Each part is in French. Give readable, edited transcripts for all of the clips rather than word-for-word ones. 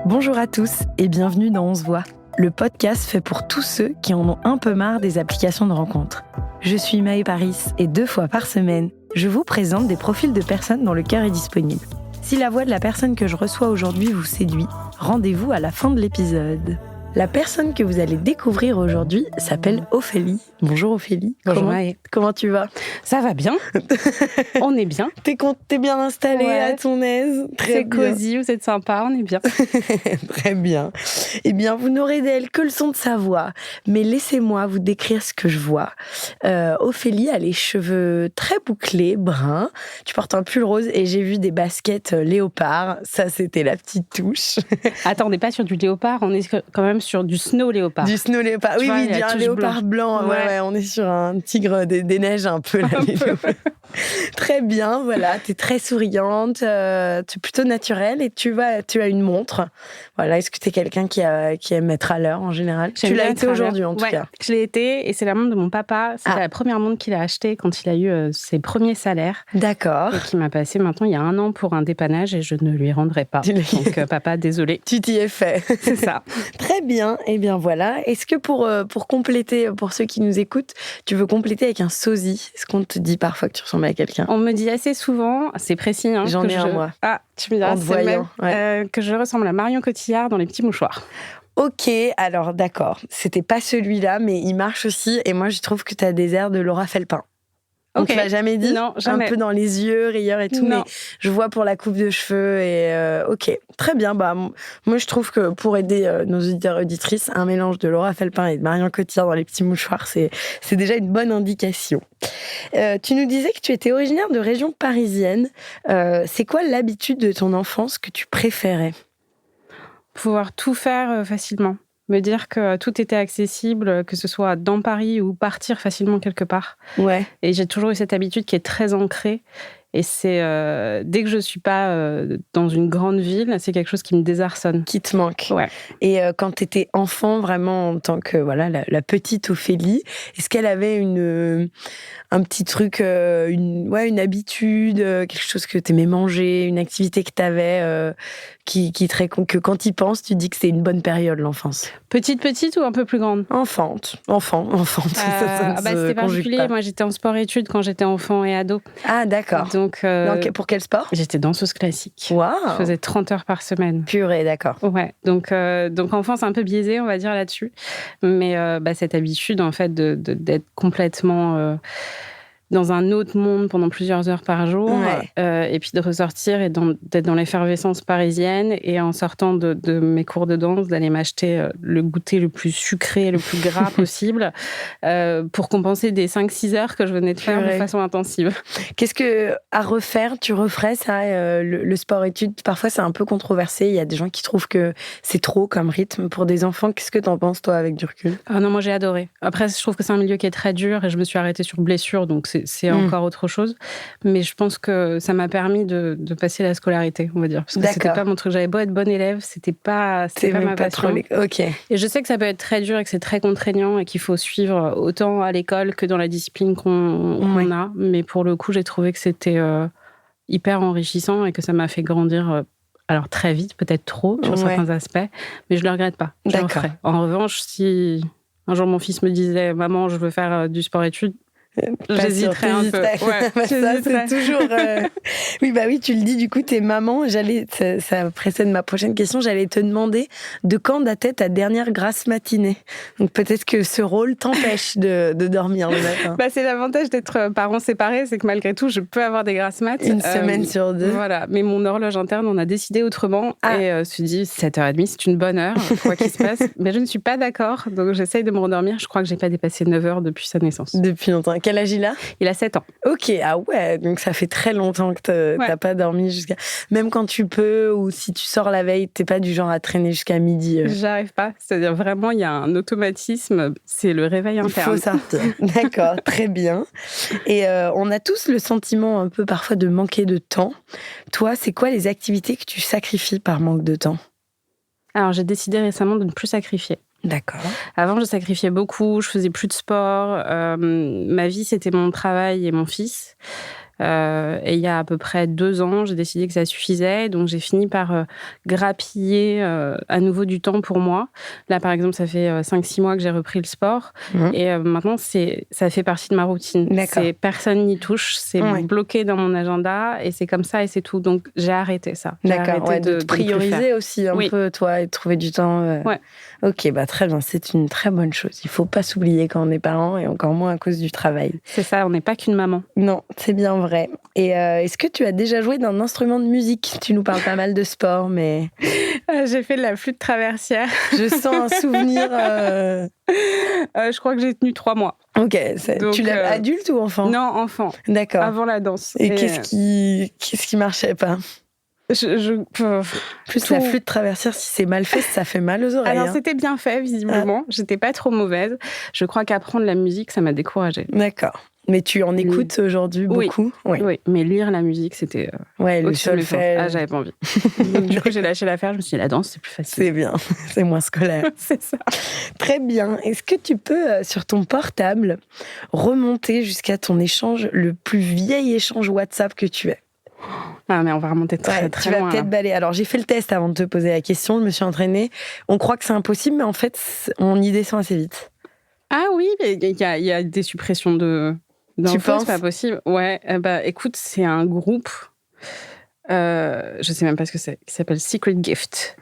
Bonjour à tous et bienvenue dans On se voit, le podcast fait pour tous ceux qui en ont un peu marre des applications de rencontres. Je suis Maë Paris et 2 fois par semaine, je vous présente des profils de personnes dont le cœur est disponible. Si la voix de la personne que je reçois aujourd'hui vous séduit, rendez-vous à la fin de l'épisode. La personne que vous allez découvrir aujourd'hui s'appelle Ophélie. Bonjour Ophélie. Bonjour Maë. Comment tu vas ? Ça va bien. On est bien. T'es bien installée, ouais, à ton aise. C'est cosy, vous êtes sympa, on est bien. Très bien. Eh bien, vous n'aurez d'elle que le son de sa voix. Mais laissez-moi vous décrire ce que je vois. Ophélie a les cheveux très bouclés, bruns. Tu portes un pull rose et j'ai vu des baskets léopard. Ça, c'était la petite touche. Attends, on n'est pas sur du léopard, on est quand même sur du snow léopard. Du snow léopard, oui, un léopard blanc. Ouais, on est sur un tigre des neiges un peu. Là, Très bien, voilà, t'es très souriante, tu es plutôt naturelle et tu as une montre. Voilà, est-ce que t'es quelqu'un qui aime être à l'heure en général ? Tu l'as été aujourd'hui en tout cas. Je l'ai été et c'est la montre de mon papa. C'était la première montre qu'il a achetée quand il a eu ses premiers salaires. D'accord. Et qui m'a passé maintenant il y a 1 an pour un dépannage et je ne lui rendrai pas. Donc papa, désolé. Tu t'y es fait. C'est ça. Très bien, et bien voilà. Est-ce que pour compléter, pour ceux qui nous écoutent, tu veux compléter avec un sosie ? Est-ce qu'on te dit parfois que tu ressembles à quelqu'un ? On me dit assez souvent, c'est précis. Hein, J'en ai un, moi. Ah, tu me diras, c'est même, ouais. Que je ressemble à Marion Cotillard dans Les Petits Mouchoirs. Ok, alors d'accord. C'était pas celui-là, mais il marche aussi. Et moi, je trouve que tu as des airs de Laura Felpin. On te l'a jamais dit ? Non, jamais. Un peu dans les yeux, rieur et tout, non. Mais je vois pour la coupe de cheveux et ok, très bien. Bah moi je trouve que pour aider nos auditeurs et auditrices, un mélange de Laura Felpin et de Marion Cotillard dans Les Petits Mouchoirs, c'est déjà une bonne indication. Tu nous disais que tu étais originaire de région parisienne. C'est quoi l'habitude de ton enfance que tu préférais ? Pouvoir tout faire facilement. Me dire que tout était accessible, que ce soit dans Paris ou partir facilement quelque part. Ouais. Et j'ai toujours eu cette habitude qui est très ancrée. Et c'est dès que je suis pas dans une grande ville, c'est quelque chose qui me désarçonne. Qui te manque. Ouais. Et quand tu étais enfant, vraiment en tant que la petite Ophélie, est-ce qu'elle avait un petit truc, une habitude, quelque chose que tu aimais manger, une activité que tu avais que quand tu y penses, tu dis que c'est une bonne période, l'enfance ? Petite ou un peu plus grande ? Enfant. Ça c'était particulier. Moi, j'étais en sport-études quand j'étais enfant et ado. Ah, d'accord. Donc, pour quel sport ? J'étais danseuse classique. Waouh ! Je faisais 30 heures par semaine. Purée, d'accord. Ouais. Donc enfance un peu biaisée, on va dire, là-dessus. Mais cette habitude, en fait, d'être complètement dans un autre monde pendant plusieurs heures par jour, ouais. Et puis de ressortir et d'être dans l'effervescence parisienne, et en sortant de mes cours de danse, d'aller m'acheter le goûter le plus sucré, le plus gras possible, pour compenser des 5-6 heures que je venais de faire de façon intensive. Qu'est-ce que, à refaire, tu referais ça, le sport-études ? Parfois, c'est un peu controversé. Il y a des gens qui trouvent que c'est trop comme rythme pour des enfants. Qu'est-ce que t'en penses, toi, avec du recul ? Ah non, moi, j'ai adoré. Après, je trouve que c'est un milieu qui est très dur et je me suis arrêtée sur blessure, donc c'est encore autre chose. Mais je pense que ça m'a permis de passer la scolarité, on va dire. Parce que c'était pas mon truc. J'avais beau être bonne élève, c'était pas ma passion. Ok. Et je sais que ça peut être très dur et que c'est très contraignant et qu'il faut suivre autant à l'école que dans la discipline qu'on a. Mais pour le coup, j'ai trouvé que c'était hyper enrichissant et que ça m'a fait grandir. Alors très vite, peut-être trop sur certains aspects, mais je le regrette pas. Je le referai. En revanche, si un jour mon fils me disait « Maman, je veux faire du sport-études », j'hésiterais un peu. Ouais, ça, c'est toujours... Oui, tu le dis, du coup, t'es maman. Ça précède ma prochaine question. J'allais te demander de quand datait ta dernière grasse matinée. Donc peut-être que ce rôle t'empêche de dormir le matin. C'est l'avantage d'être parents séparés, c'est que malgré tout, je peux avoir des grasses mat. Une semaine sur 2. Voilà, mais mon horloge interne, on a décidé autrement et se dit 7h30, c'est une bonne heure, quoi qu'il se passe. Mais je ne suis pas d'accord, donc j'essaye de me rendormir. Je crois que j'ai pas dépassé 9 heures depuis sa naissance. Depuis longtemps. Quel âge il a ? Il a 7 ans. Ok, ah ouais, donc ça fait très longtemps que t'as pas dormi jusqu'à... Même quand tu peux, ou si tu sors la veille, t'es pas du genre à traîner jusqu'à midi. J'arrive pas. C'est-à-dire vraiment, il y a un automatisme, c'est le réveil interne. Il faut sortir. D'accord, très bien. Et on a tous le sentiment un peu parfois de manquer de temps. Toi, c'est quoi les activités que tu sacrifies par manque de temps ? Alors, j'ai décidé récemment de ne plus sacrifier. D'accord. Avant, je sacrifiais beaucoup, je faisais plus de sport. Ma vie, c'était mon travail et mon fils. Et il y a à peu près 2 ans, j'ai décidé que ça suffisait. Donc, j'ai fini par grappiller à nouveau du temps pour moi. Là, par exemple, ça fait 5-6 mois que j'ai repris le sport. Et maintenant, ça fait partie de ma routine. Personne n'y touche. C'est bloqué dans mon agenda. Et c'est comme ça et c'est tout. Donc, j'ai arrêté ça. D'accord, de prioriser aussi un peu, toi, et de trouver du temps. Ouais. Ok, très bien. C'est une très bonne chose. Il ne faut pas s'oublier quand on est parent et encore moins à cause du travail. C'est ça, on n'est pas qu'une maman. Non, c'est bien vrai. Et est-ce que tu as déjà joué d'un instrument de musique ? Tu nous parles pas mal de sport, mais... J'ai fait de la flûte traversière. Je sens un souvenir... Je crois que j'ai tenu 3 mois. Ok, donc, tu l'as adulte ou enfant ? Non, enfant. D'accord. Avant la danse. Et qu'est-ce qui marchait pas ? Plus la flûte traversière, si c'est mal fait, ça fait mal aux oreilles. Alors, c'était bien fait, visiblement. J'étais pas trop mauvaise. Je crois qu'apprendre la musique, ça m'a découragée. D'accord. Mais tu en écoutes aujourd'hui beaucoup ? Oui, mais lire la musique, c'était... le solfège. J'avais pas envie. Du coup, j'ai lâché l'affaire. Je me suis dit, la danse, c'est plus facile. C'est bien, c'est moins scolaire. C'est ça. Très bien. Est-ce que tu peux, sur ton portable, remonter jusqu'à ton échange, le plus vieil échange WhatsApp que tu aies ? Ah, mais on va remonter très loin. Tu vas peut-être balayer. Alors, j'ai fait le test avant de te poser la question. Je me suis entraînée. On croit que c'est impossible, mais en fait, on y descend assez vite. Ah oui, mais il y a des suppressions d'infos, c'est pas possible. Ouais, écoute, c'est un groupe, je sais même pas ce que c'est, qui s'appelle Secret Gift.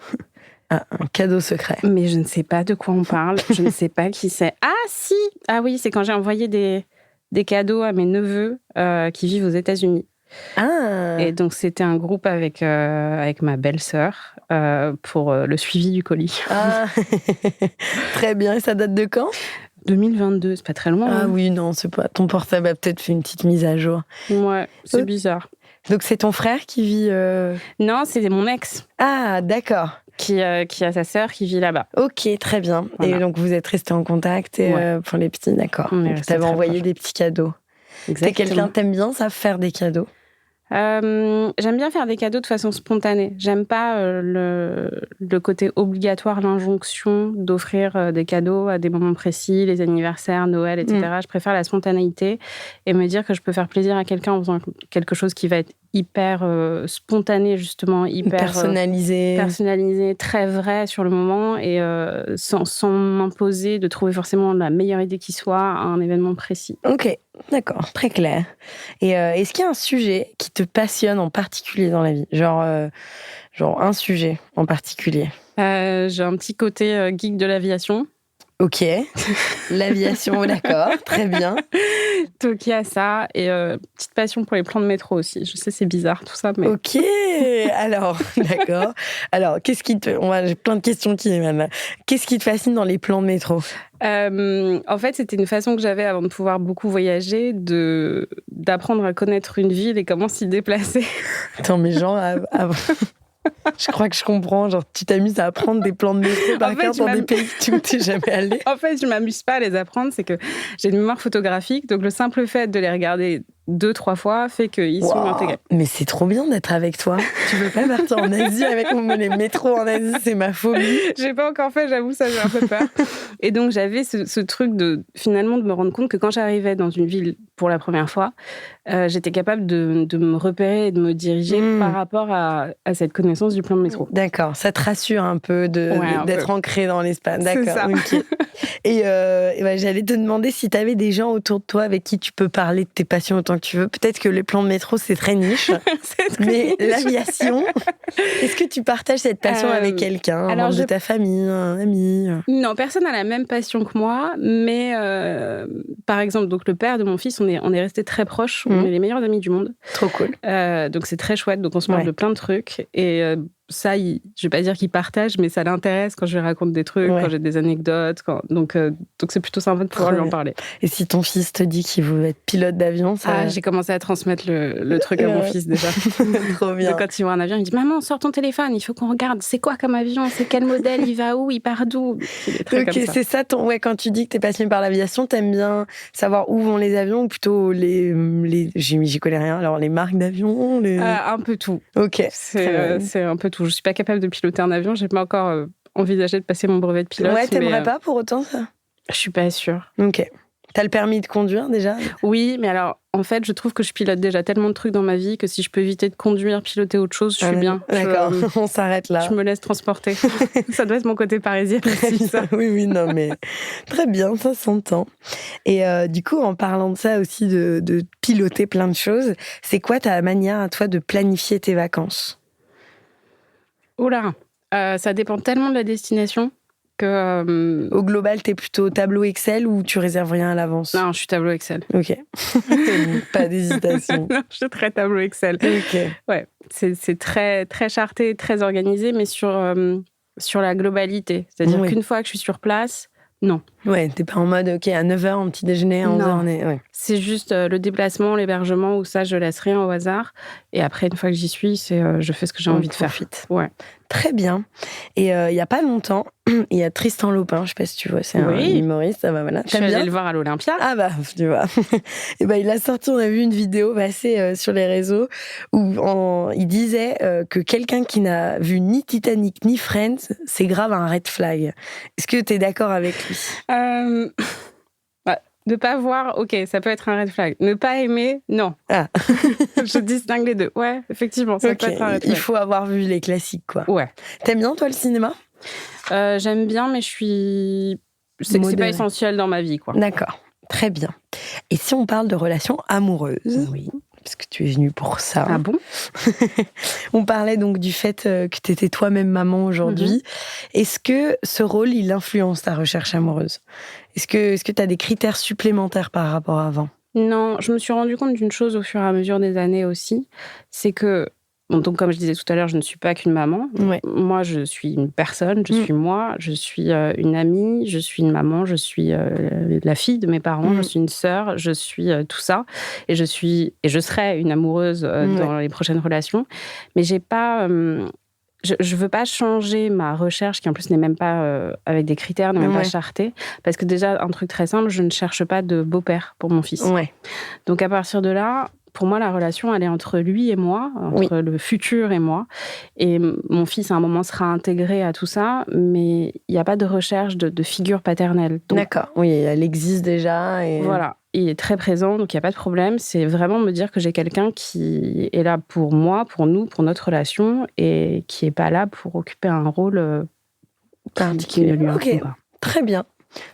Un cadeau secret. Mais je ne sais pas de quoi on parle, je ne sais pas qui c'est. Ah si, ah oui, c'est quand j'ai envoyé des cadeaux à mes neveux qui vivent aux États-Unis. Ah. Et donc, c'était un groupe avec ma belle-sœur pour le suivi du colis. Ah, très bien. Et ça date de quand ? 2022, c'est pas très loin. Ah oui, non, c'est pas. Ton portable a peut-être fait une petite mise à jour. Ouais, c'est bizarre. Donc, c'est ton frère qui vit... Non, c'est mon ex. Ah, d'accord. Qui a sa sœur qui vit là-bas. Ok, très bien. Voilà. Et donc, vous êtes restés en contact pour les petits, d'accord. Tu t'avais envoyé des petits cadeaux. Exactement. T'es quelqu'un, t'aimes bien ça, faire des cadeaux ? J'aime bien faire des cadeaux de façon spontanée. J'aime pas le côté obligatoire, l'injonction d'offrir des cadeaux à des moments précis, les anniversaires, Noël, etc. Je préfère la spontanéité et me dire que je peux faire plaisir à quelqu'un en faisant quelque chose qui va être hyper spontané, justement, hyper personnalisé, très vrai sur le moment et sans m'imposer de trouver forcément la meilleure idée qui soit à un événement précis. Ok, d'accord, très clair. Et est-ce qu'il y a un sujet qui te passionne en particulier dans la vie ? Genre un sujet en particulier ? J'ai un petit côté geek de l'aviation. Ok, l'aviation, d'accord, très bien. Donc il y a ça, et petite passion pour les plans de métro aussi. Je sais, c'est bizarre tout ça, mais... Ok, alors, d'accord. Alors, j'ai plein de questions qui émanent. Qu'est-ce qui te fascine dans les plans de métro ? En fait, c'était une façon que j'avais avant de pouvoir beaucoup voyager, d'apprendre à connaître une ville et comment s'y déplacer. Attends, mais genre... Je crois que je comprends. Genre, tu t'amuses à apprendre des plans de métro par cœur dans des pays où tu n'es jamais allé. En fait, je ne m'amuse pas à les apprendre. C'est que j'ai une mémoire photographique. Donc, le simple fait de les regarder 2-3 fois fait qu'ils sont intégrés. Mais c'est trop bien d'être avec toi. Tu veux pas partir en Asie avec moi? Les métros en Asie, c'est ma phobie. J'ai pas encore fait, j'avoue, ça j'ai un peu peur. Et donc, j'avais ce truc finalement de me rendre compte que quand j'arrivais dans une ville pour la première fois, j'étais capable de me repérer et de me diriger par rapport à cette connaissance du plan de métro. D'accord, ça te rassure un peu d'être ancré dans l'espace. D'accord, c'est ça. Okay. Et j'allais te demander si tu avais des gens autour de toi avec qui tu peux parler de tes passions autant que tu veux. Peut-être que les plans de métro, c'est très niche. Mais l'aviation, est-ce que tu partages cette passion avec quelqu'un, un membre de ta famille, un ami? Non, personne n'a la même passion que moi, mais par exemple, donc le père de mon fils, on est restés très proches, on est les meilleurs amis du monde. Trop cool. Donc c'est très chouette, donc on se parle de plein de trucs. Et ça, je vais pas dire qu'il partage, mais ça l'intéresse quand je lui raconte des trucs, quand j'ai des anecdotes. Donc c'est plutôt sympa de pouvoir lui en parler. Et si ton fils te dit qu'il veut être pilote d'avion, ça... j'ai commencé à transmettre le truc à mon fils déjà. Trop bien. Donc quand il voit un avion, il dit « Maman, sors ton téléphone, il faut qu'on regarde. C'est quoi comme avion? C'est quel modèle? Il va où? Il part d'où ?» Ok, c'est ça. Quand tu dis que t'es passionné par l'aviation, t'aimes bien savoir où vont les avions ou plutôt j'y connais rien. Alors les marques d'avions, un peu tout. Ok. C'est un peu tout. Je suis pas capable de piloter un avion. J'ai pas encore envisagé de passer mon brevet de pilote. Ouais, t'aimerais pas pour autant ça? Je suis pas sûre. Ok. T'as le permis de conduire déjà ? Oui, mais alors, en fait, je trouve que je pilote déjà tellement de trucs dans ma vie que si je peux éviter de conduire, piloter autre chose, je suis bien. D'accord, on s'arrête là. Je me laisse transporter. Ça doit être mon côté parisien aussi, ça. Oui, non, mais très bien, ça s'entend. Et du coup, en parlant de ça aussi, de piloter plein de choses, c'est quoi ta manière à toi de planifier tes vacances ? Oula, ça dépend tellement de la destination que... Au global, t'es plutôt tableau Excel ou tu réserves rien à l'avance ? Non, je suis tableau Excel. Ok. Pas d'hésitation. Non, je suis très tableau Excel. Ok. Ouais, c'est très, très charté, très organisé, mais sur la globalité. C'est-à-dire qu'une fois que je suis sur place, non. Ouais, t'es pas en mode, ok, à 9h, en petit déjeuner, à 11h, on est... Ouais. C'est juste le déplacement, l'hébergement, où ça, je laisse rien au hasard. Et après, une fois que j'y suis, je fais ce que j'ai envie de faire. Ouais. Très bien. Et il y a pas longtemps, il y a Tristan Lopin, je sais pas si tu vois, c'est un humoriste. Ah bah voilà. Je suis allée le voir à l'Olympia. Ah bah, tu vois. Et bah, il a sorti, on a vu une vidéo passer sur les réseaux où il disait que quelqu'un qui n'a vu ni Titanic ni Friends, c'est grave un red flag. Est-ce que t'es d'accord avec lui ? Ne pas voir, ok, ça peut être un red flag. Ne pas aimer, non. Ah. Je distingue les deux. Ouais, effectivement, ça peut être un red flag. Il faut avoir vu les classiques, quoi. Ouais. T'aimes bien, toi, le cinéma ? J'aime bien, mais c'est pas essentiel dans ma vie, quoi. D'accord, très bien. Et si on parle de relations amoureuses ? Oui. Parce que tu es venue pour ça. Ah bon ? On parlait donc du fait que tu étais toi-même maman aujourd'hui. Est-ce que ce rôle, il influence ta recherche amoureuse ? Est-ce que tu as des critères supplémentaires par rapport à avant ? Non, je me suis rendu compte d'une chose au fur et à mesure des années aussi, c'est que, donc comme je disais tout à l'heure, je ne suis pas qu'une maman. Ouais. Moi, je suis une personne, je suis moi, je suis une amie, je suis une maman, je suis la fille de mes parents, je suis une sœur, je suis tout ça. Et je serai une amoureuse dans les prochaines relations. Mais j'ai pas... Je veux pas changer ma recherche, qui en plus n'est même pas avec des critères, n'est même pas chartée. Parce que déjà, un truc très simple, je ne cherche pas de beau-père pour mon fils. Ouais. Donc à partir de là, pour moi, la relation, elle est entre lui et moi, entre le futur et moi. Et mon fils, à un moment, sera intégré à tout ça, mais il n'y a pas de recherche de figure paternelle. Donc, d'accord, oui, elle existe déjà. Et... Voilà, il est très présent, donc il n'y a pas de problème. C'est vraiment me dire que j'ai quelqu'un qui est là pour moi, pour nous, pour notre relation, et qui n'est pas là pour occuper un rôle particulier. Ok, très bien.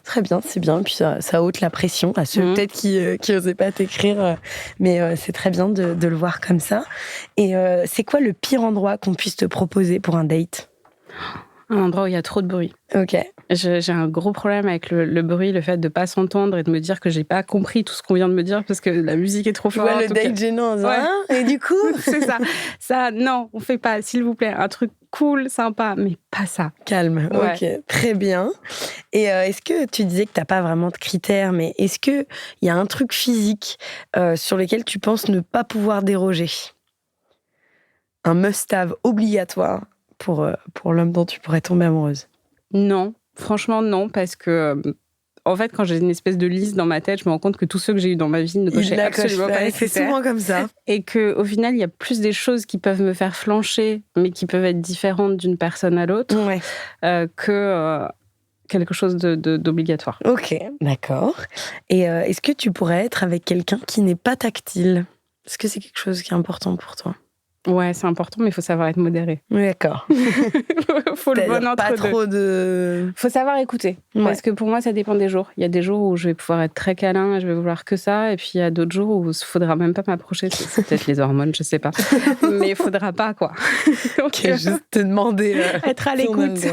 Très bien, c'est bien. Puis ça ôte la pression à ceux peut-être qui n'osaient pas t'écrire. Mais c'est très bien de le voir comme ça. Et c'est quoi le pire endroit qu'on puisse te proposer pour un date ? Un endroit où il y a trop de bruit. Ok. J'ai un gros problème avec le bruit, le fait de ne pas s'entendre et de me dire que je n'ai pas compris tout ce qu'on vient de me dire parce que la musique est trop forte. Ouais, le date gênant. Et du coup c'est ça. Ça, non, on ne fait pas, s'il vous plaît. Un truc cool, sympa, mais pas ça. Calme, ok, très bien. Et est-ce que tu disais que tu n'as pas vraiment de critères, mais est-ce qu'il y a un truc physique sur lequel tu penses ne pas pouvoir déroger ? Un must-have obligatoire pour l'homme dont tu pourrais tomber amoureuse ? Non, franchement non, parce que... En fait, quand j'ai une espèce de liste dans ma tête, je me rends compte que tous ceux que j'ai eus dans ma vie ne cochaient absolument pas les critères. C'est souvent comme ça. Et qu'au final, il y a plus des choses qui peuvent me faire flancher, mais qui peuvent être différentes d'une personne à l'autre, que quelque chose d'obligatoire. Ok, d'accord. Et est-ce que tu pourrais être avec quelqu'un qui n'est pas tactile ? Est-ce que c'est quelque chose qui est important pour toi ? Ouais, c'est important, mais il faut savoir être modéré. Oui, d'accord. Faut le bon entre pas deux. Trop de... Faut savoir écouter. Ouais. Parce que pour moi, ça dépend des jours. Il y a des jours où je vais pouvoir être très câlin et je vais vouloir que ça. Et puis, il y a d'autres jours où il ne faudra même pas m'approcher. C'est peut-être les hormones, je ne sais pas. Mais il ne faudra pas, quoi. Donc, juste te demander... être à l'écoute.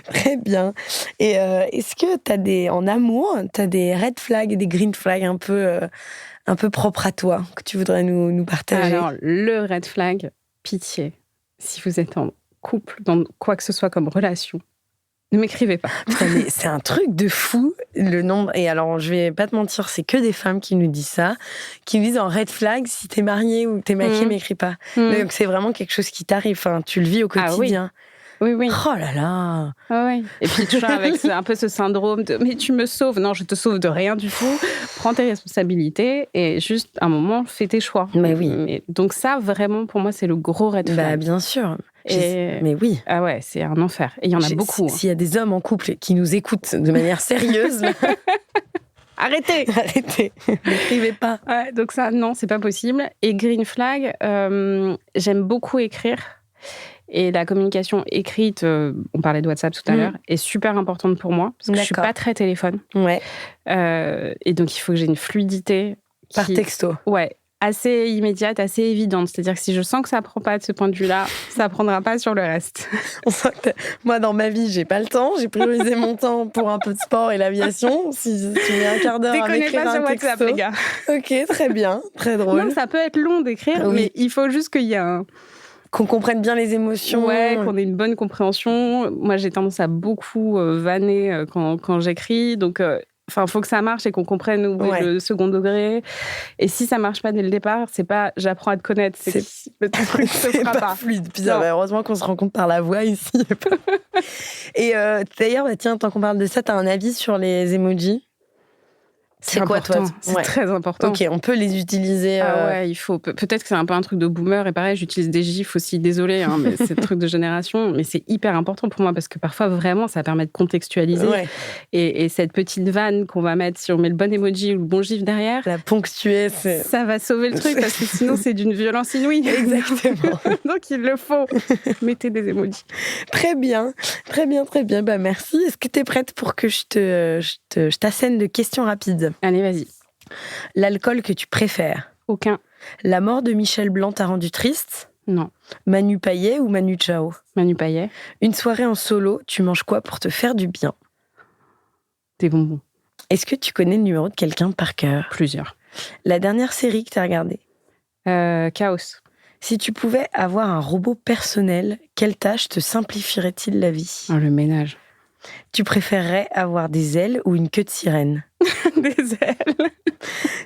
Très bien. Et est-ce que en amour, tu as des red flags et des green flags un peu propre à toi, que tu voudrais nous partager ? Alors, le red flag, pitié, si vous êtes en couple, dans quoi que ce soit comme relation, ne m'écrivez pas. Putain, mais c'est un truc de fou, le nombre... Et alors, je vais pas te mentir, c'est que des femmes qui nous disent ça, qui nous disent en red flag, si t'es mariée ou t'es maquillée, m'écris pas. Donc, c'est vraiment quelque chose qui t'arrive, enfin, tu le vis au quotidien. Oui, oui. Oh là là. Oui. Et puis toujours avec un peu ce syndrome de « mais tu me sauves ». Non, je te sauve de rien du tout. Prends tes responsabilités et juste, un moment, fais tes choix. Mais oui. Donc ça, vraiment, pour moi, c'est le gros red flag. Bah, bien sûr. Mais oui. Ah ouais, c'est un enfer. Et il y en a beaucoup. S'il y a des hommes en couple qui nous écoutent de manière sérieuse... Arrêtez. N'écrivez pas. Ouais, donc ça, non, c'est pas possible. Et green flag, j'aime beaucoup écrire. Et la communication écrite, on parlait de WhatsApp tout à l'heure, est super importante pour moi, parce que je suis pas très téléphone. Ouais. Et donc, il faut que j'ai une fluidité. Par texto. Ouais, assez immédiate, assez évidente. C'est-à-dire que si je sens que ça prend pas de ce point de vue-là, ça prendra pas sur le reste. On sent que moi, dans ma vie, j'ai pas le temps. J'ai priorisé mon temps pour un peu de sport et l'aviation. Si tu mets un quart d'heure à m'écrire un texto. Déconnez pas sur WhatsApp, les gars. Ok, très bien. Très drôle. Non, ça peut être long d'écrire, mais il faut juste qu'il y ait qu'on comprenne bien les émotions. Ouais, qu'on ait une bonne compréhension. Moi, j'ai tendance à beaucoup vanner quand j'écris. Donc, il faut que ça marche et qu'on comprenne où est le second degré. Et si ça marche pas dès le départ, c'est pas j'apprends à te connaître. C'est le truc se fera pas. Fluide. Bizarre. Heureusement qu'on se rencontre par la voix ici. Et d'ailleurs, tiens, tant qu'on parle de ça, t'as un avis sur les emojis? C'est quoi, toi? C'est très important. Ok, on peut les utiliser. Ah ouais, il faut. Peut-être que c'est un peu un truc de boomer. Et pareil, j'utilise des gifs aussi. Désolée, hein, mais c'est un truc de génération. Mais c'est hyper important pour moi parce que parfois, vraiment, ça permet de contextualiser. Ouais. Et cette petite vanne qu'on va mettre, si on met le bon emoji ou le bon gif derrière, la ponctuer, ça va sauver le truc parce que sinon, c'est d'une violence inouïe. Exactement. Donc, il le faut. Mettez des emojis. Très bien. Bah, merci. Est-ce que tu es prête pour que je t'assène de questions rapides? Allez, vas-y. L'alcool que tu préfères? Aucun. La mort de Michel Blanc t'a rendu triste? Non. Manu Payet ou Manu Chao? Manu Payet. Une soirée en solo, tu manges quoi pour te faire du bien? Des bonbons. Est-ce que tu connais le numéro de quelqu'un par cœur? Plusieurs. La dernière série que tu as regardée? Chaos. Si tu pouvais avoir un robot personnel, quelle tâche te simplifierait-il la vie? Le ménage. Tu préférerais avoir des ailes ou une queue de sirène? Des ailes.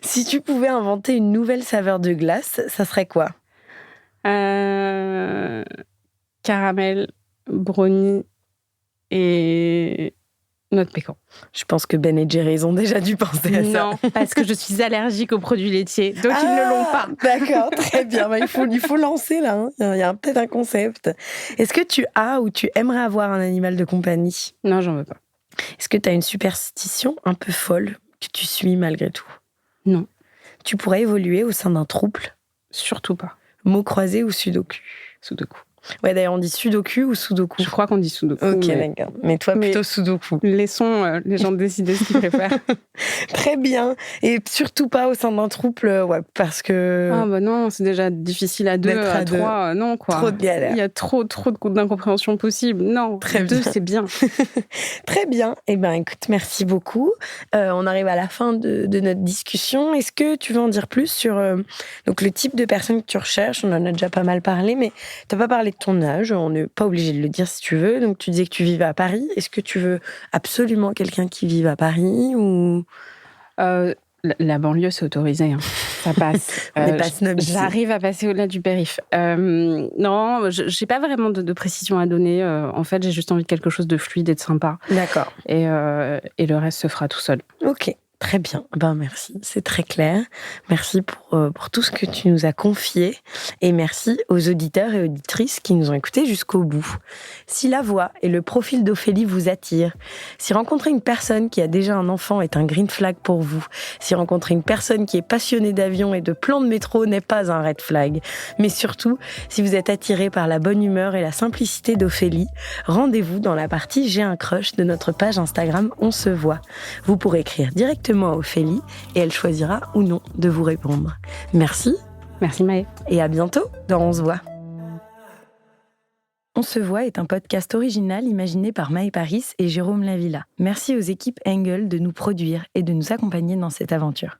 Si tu pouvais inventer une nouvelle saveur de glace, ça serait quoi? Caramel, brownie et noix de pécan. Je pense que Ben et Jerry, ils ont déjà dû penser à ça. Non, parce que je suis allergique aux produits laitiers, donc ils ne l'ont pas. D'accord, très bien. Il faut lancer là. Hein. Il y a peut-être un concept. Est-ce que tu as ou tu aimerais avoir un animal de compagnie? Non, j'en veux pas. Est-ce que tu as une superstition un peu folle que tu suis malgré tout? Non. Tu pourrais évoluer au sein d'un trouble? Surtout pas. Mots croisés ou sudoku? Sudoku. Ouais, d'ailleurs, on dit sudoku ou sudoku? Je crois qu'on dit sudoku. Ok, d'accord. Mais toi, plutôt sudoku. Laissons les gens décider ce qu'ils préfèrent. Très bien. Et surtout pas au sein d'un trouble, parce que... Ah bah non, c'est déjà difficile à deux, à trois, non quoi. Trop de galères. Il y a trop d'incompréhension possible. Non, très deux, bien. C'est bien. Très bien. Eh bien, écoute, merci beaucoup. On arrive à la fin de notre discussion. Est-ce que tu veux en dire plus sur donc le type de personne que tu recherches? On en a déjà pas mal parlé, mais tu n'as pas parlé de ton âge. On n'est pas obligé de le dire si tu veux. Donc, tu disais que tu vivais à Paris. Est-ce que tu veux absolument quelqu'un qui vive à Paris ou... La banlieue, c'est autorisé. Hein. Ça passe. J'arrive à passer au-delà du périph'. Non, je n'ai pas vraiment de précision à donner. En fait, j'ai juste envie de quelque chose de fluide et de sympa. D'accord. Et le reste se fera tout seul. Ok. Très bien. Ben, merci. C'est très clair. Merci pour tout ce que tu nous as confié. Et merci aux auditeurs et auditrices qui nous ont écoutés jusqu'au bout. Si la voix et le profil d'Ophélie vous attirent, si rencontrer une personne qui a déjà un enfant est un green flag pour vous, si rencontrer une personne qui est passionnée d'avion et de plans de métro n'est pas un red flag, mais surtout, si vous êtes attiré par la bonne humeur et la simplicité d'Ophélie, rendez-vous dans la partie J'ai un crush de notre page Instagram On se voit. Vous pourrez écrire directement à Ophélie et elle choisira ou non de vous répondre. Merci. Merci Maë. Et à bientôt dans On se voit. On se voit est un podcast original imaginé par Maë Paris et Jérôme Lavilla. Merci aux équipes Engel de nous produire et de nous accompagner dans cette aventure.